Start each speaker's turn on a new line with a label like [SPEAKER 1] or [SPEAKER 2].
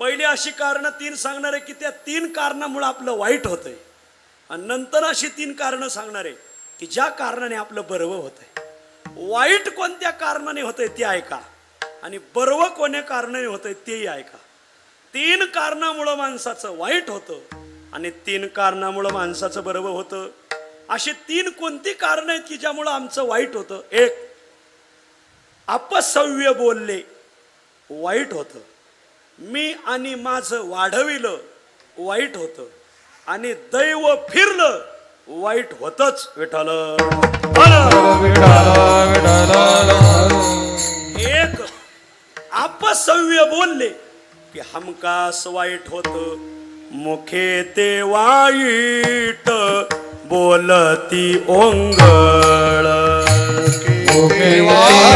[SPEAKER 1] पहिली अशी कारण तीन सांगणार आहे की त्या तीन कारणामुळे आपलं वाईट होतंय, आणि नंतर अशी तीन कारणं सांगणार आहे की ज्या कारणाने आपलं बरं होतंय. वाईट कोणत्या कारणाने होतंय ते ऐका, आणि बरं कोण्या कारणाने होतंय तेही ऐका. तीन कारणामुळं माणसाचं वाईट होतं आणि तीन कारणामुळं माणसाचं बरं होतं. अशी तीन कोणती कारणं आहेत की ज्यामुळं आमचं वाईट होतं? एक, अपसव्य बोलले, वाईट होतं. मी आणि माझं वाढविलं, वाईट होतं. आणि दैव फिरलं, वाईट होतच. विठ्ठल एक, अपसव्य बोलले की हमखास वाईट होतं. मुखे ते वाईट बोलती ओंगळ, मुखे वाईट